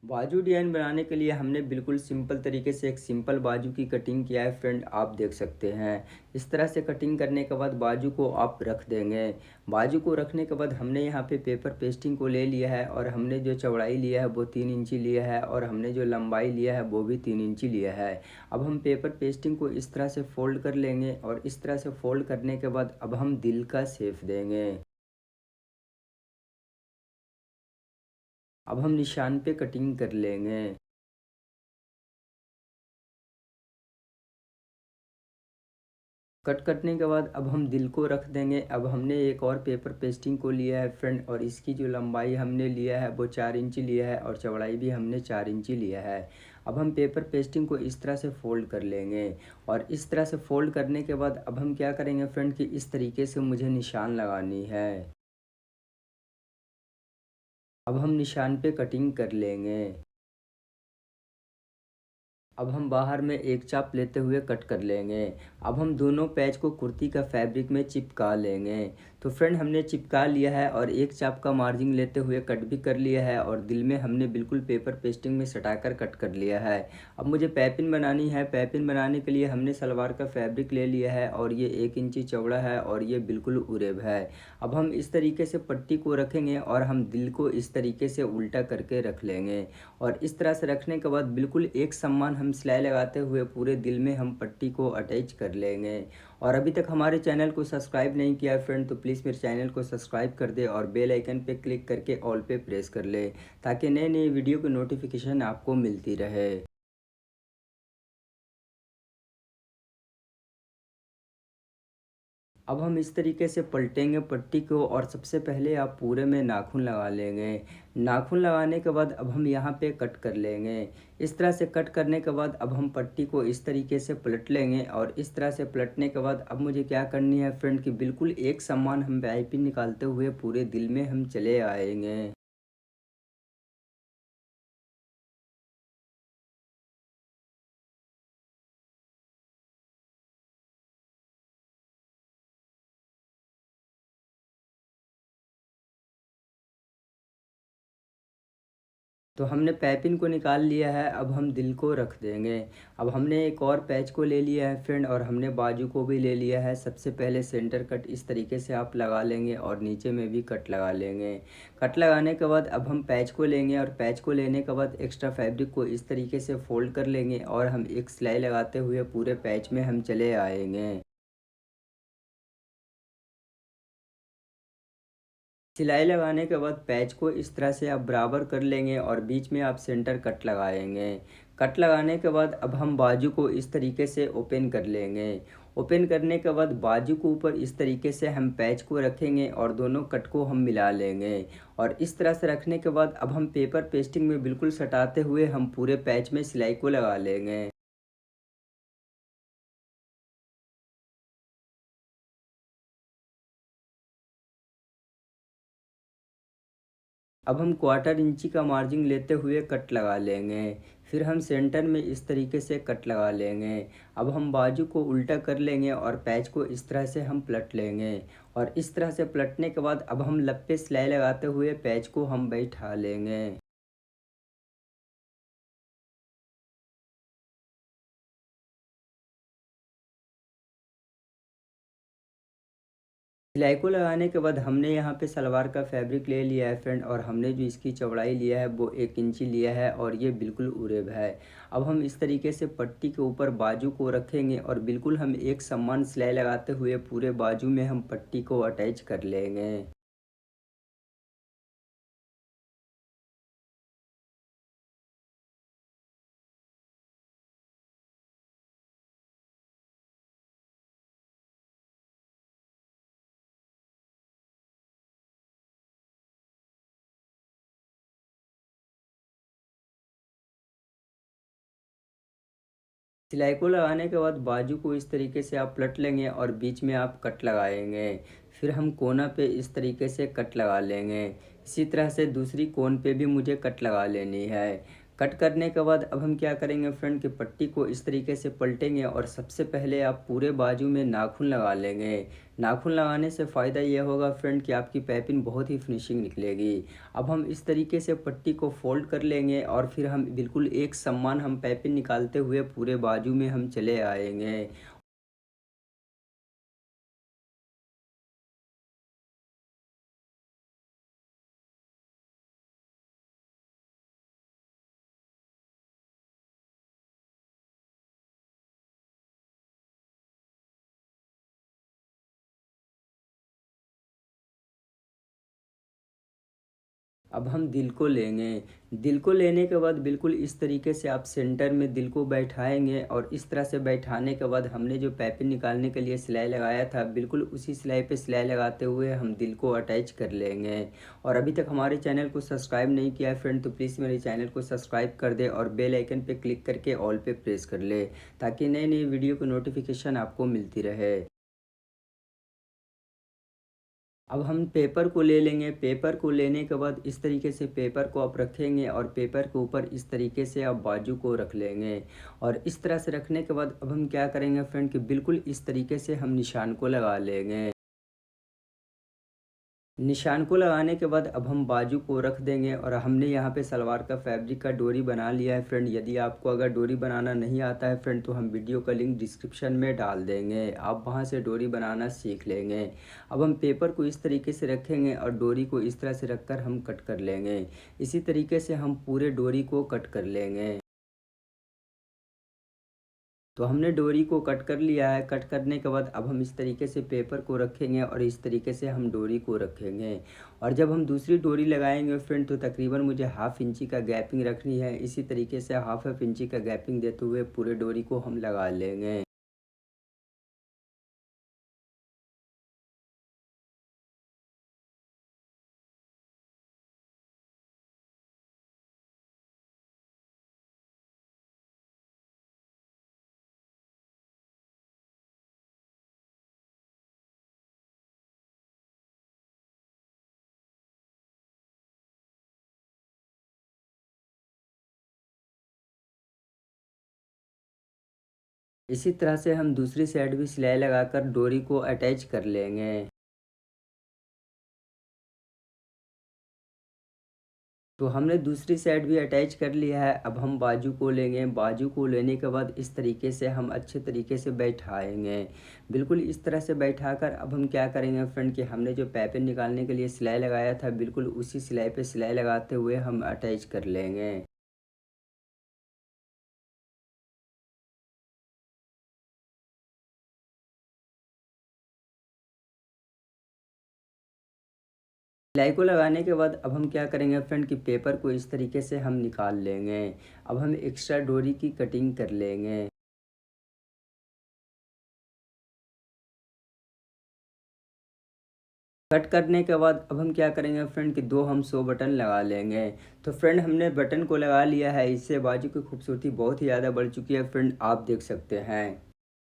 बाजू डिज़ाइन बनाने के लिए हमने बिल्कुल सिंपल तरीके से एक सिंपल बाजू की कटिंग किया है फ्रेंड, आप देख सकते हैं। इस तरह से कटिंग करने के बाद बाजू को आप रख देंगे। बाजू को रखने के बाद हमने यहाँ पे पेपर पेस्टिंग को ले लिया है और हमने जो चौड़ाई लिया है वो 3 इंची लिया है और हमने जो लंबाई लिया है वो भी 3 इंची लिया है। अब हम पेपर पेस्टिंग को इस तरह से फोल्ड कर लेंगे और इस तरह से फोल्ड करने के बाद अब हम दिल का शेप देंगे। अब हम निशान पे कटिंग कर लेंगे। कट करने के बाद अब हम दिल को रख देंगे। अब हमने एक और पेपर पेस्टिंग को लिया है फ्रेंड और इसकी जो लंबाई हमने लिया है वो 4 इंची लिया है और चौड़ाई भी हमने 4 इंची लिया है। अब हम पेपर पेस्टिंग को इस तरह से फोल्ड कर लेंगे और इस तरह से फोल्ड करने के बाद अब हम क्या करेंगे फ्रेंड कि इस तरीके से मुझे निशान लगानी है। अब हम निशान पे कटिंग कर लेंगे। अब हम बाहर में एक चाप लेते हुए कट कर लेंगे। अब हम दोनों पैच को कुर्ती का फैब्रिक में चिपका लेंगे। तो फ्रेंड हमने चिपका लिया है और एक चाप का मार्जिन लेते हुए कट भी कर लिया है और दिल में हमने बिल्कुल पेपर पेस्टिंग में सटाकर कट कर लिया है। अब मुझे पैपिन बनानी है। पैपिन बनाने के लिए हमने सलवार का फैब्रिक ले लिया है और ये 1 इंची चौड़ा है और ये बिल्कुल उरेब है। अब हम इस तरीके से पट्टी को रखेंगे और हम दिल को इस तरीके से उल्टा करके रख लेंगे और इस तरह से रखने के बाद बिल्कुल एक समान हम सिलाई लगाते हुए पूरे दिल में हम पट्टी को अटैच कर लेंगे। और अभी तक हमारे चैनल को सब्सक्राइब नहीं किया है फ्रेंड तो प्लीज़ मेरे चैनल को सब्सक्राइब कर दे और बेल आइकन पे क्लिक करके ऑल पे प्रेस कर ले ताकि नए नए वीडियो की नोटिफिकेशन आपको मिलती रहे। अब हम इस तरीके से पलटेंगे पट्टी को और सबसे पहले आप पूरे में नाखून लगा लेंगे। नाखून लगाने के बाद अब हम यहाँ पे कट कर लेंगे। इस तरह से कट करने के बाद अब हम पट्टी को इस तरीके से पलट लेंगे और इस तरह से पलटने के बाद अब मुझे क्या करनी है फ्रेंड कि बिल्कुल एक समान हम पाइपिंग निकालते हुए पूरे दिल में हम चले आएंगे। तो हमने पैपिंग को निकाल लिया है। अब हम दिल को रख देंगे। अब हमने एक और पैच को ले लिया है फ्रेंड और हमने बाजू को भी ले लिया है। सबसे पहले सेंटर कट इस तरीके से आप लगा लेंगे और नीचे में भी कट लगा लेंगे। कट लगाने के बाद अब हम पैच को लेंगे और पैच को लेने के बाद एक्स्ट्रा फैब्रिक को इस तरीके से फोल्ड कर लेंगे और हम एक सिलाई लगाते हुए पूरे पैच में हम चले आएंगे। सिलाई लगाने के बाद पैच को इस तरह से आप बराबर कर लेंगे और बीच में आप सेंटर कट लगाएंगे। कट लगाने के बाद अब हम बाजू को इस तरीके से ओपन कर लेंगे। ओपन करने के बाद बाजू के ऊपर इस तरीके से हम पैच को रखेंगे और दोनों कट को हम मिला लेंगे और इस तरह से रखने के बाद अब हम पेपर पेस्टिंग में बिल्कुल सटाते हुए हम पूरे पैच में सिलाई को लगा लेंगे। अब हम 1/4 इंची का मार्जिन लेते हुए कट लगा लेंगे। फिर हम सेंटर में इस तरीके से कट लगा लेंगे। अब हम बाजू को उल्टा कर लेंगे और पैच को इस तरह से हम पलट लेंगे और इस तरह से पलटने के बाद अब हम लप सिलाई लगाते हुए पैच को हम बैठा लेंगे। सिलाई को लगाने के बाद हमने यहाँ पे सलवार का फैब्रिक ले लिया है फ्रेंड और हमने जो इसकी चौड़ाई लिया है वो 1 इंची लिया है और ये बिल्कुल उरेब है। अब हम इस तरीके से पट्टी के ऊपर बाजू को रखेंगे और बिल्कुल हम एक समान सिलाई लगाते हुए पूरे बाजू में हम पट्टी को अटैच कर लेंगे। सिलाई को लगाने के बाद बाजू को इस तरीके से आप पलट लेंगे और बीच में आप कट लगाएंगे। फिर हम कोना पे इस तरीके से कट लगा लेंगे। इसी तरह से दूसरी कोन पे भी मुझे कट लगा लेनी है। कट करने के बाद अब हम क्या करेंगे फ्रेंड कि पट्टी को इस तरीके से पलटेंगे और सबसे पहले आप पूरे बाजू में नाखून लगा लेंगे। नाखून लगाने से फ़ायदा ये होगा फ्रेंड कि आपकी पाइपिंग बहुत ही फिनिशिंग निकलेगी। अब हम इस तरीके से पट्टी को फोल्ड कर लेंगे और फिर हम बिल्कुल एक समान हम पाइपिंग निकालते हुए पूरे बाजू में हम चले आएंगे। अब हम दिल को लेंगे। दिल को लेने के बाद बिल्कुल इस तरीके से आप सेंटर में दिल को बैठाएँगे और इस तरह से बैठाने के बाद हमने जो पाइपिंग निकालने के लिए सिलाई लगाया था, बिल्कुल उसी सिलाई पे सिलाई लगाते हुए हम दिल को अटैच कर लेंगे। और अभी तक हमारे चैनल को सब्सक्राइब नहीं किया है फ्रेंड, तो प्लीज़ मेरे चैनल को सब्सक्राइब कर दें और बेल आइकन पे क्लिक करके ऑल पे प्रेस कर लें, ताकि नई-नई वीडियो की नोटिफ़िकेशन आपको मिलती रहे। अब हम पेपर को ले लेंगे। पेपर को लेने के बाद इस तरीके से पेपर को आप रखेंगे और पेपर के ऊपर इस तरीके से आप बाजू को रख लेंगे। और इस तरह से रखने के बाद अब हम क्या करेंगे फ्रेंड कि बिल्कुल इस तरीके से हम निशान को लगा लेंगे। निशान को लगाने के बाद अब हम बाजू को रख देंगे और हमने यहाँ पे सलवार का फैब्रिक का डोरी बना लिया है फ्रेंड। यदि आपको अगर डोरी बनाना नहीं आता है फ्रेंड, तो हम वीडियो का लिंक डिस्क्रिप्शन में डाल देंगे, आप वहाँ से डोरी बनाना सीख लेंगे। अब हम पेपर को इस तरीके से रखेंगे और डोरी को इस तरह से रखकर हम कट कर लेंगे। इसी तरीके से हम पूरे डोरी को कट कर लेंगे। तो हमने डोरी को कट कर लिया है। कट करने के बाद अब हम इस तरीके से पेपर को रखेंगे और इस तरीके से हम डोरी को रखेंगे। और जब हम दूसरी डोरी लगाएंगे फ्रेंड, तो तकरीबन मुझे हाफ इंची का गैपिंग रखनी है। इसी तरीके से हाफ हाफ इंची का गैपिंग देते हुए पूरे डोरी को हम लगा लेंगे। इसी तरह से हम दूसरी साइड भी सिलाई लगाकर डोरी को अटैच कर लेंगे। तो हमने दूसरी साइड भी अटैच कर लिया है। अब हम बाजू को लेंगे। बाजू को लेने के बाद इस तरीके से हम अच्छे तरीके से बैठाएँगे। बिल्कुल इस तरह से बैठाकर अब हम क्या करेंगे फ्रेंड कि हमने जो पाइपिंग निकालने के लिए सिलाई लगाया था, बिल्कुल उसी सिलाई पे सिलाई लगाते हुए हम अटैच कर लेंगे। सिलाई को लगाने के बाद अब हम क्या करेंगे फ्रेंड कि पेपर को इस तरीके से हम निकाल लेंगे। अब हम एक्स्ट्रा डोरी की कटिंग कर लेंगे। कट करने के बाद अब हम क्या करेंगे फ्रेंड कि दो हम सो बटन लगा लेंगे। तो फ्रेंड हमने बटन को लगा लिया है। इससे बाजू की खूबसूरती बहुत ही ज़्यादा बढ़ चुकी है फ्रेंड, आप देख सकते हैं।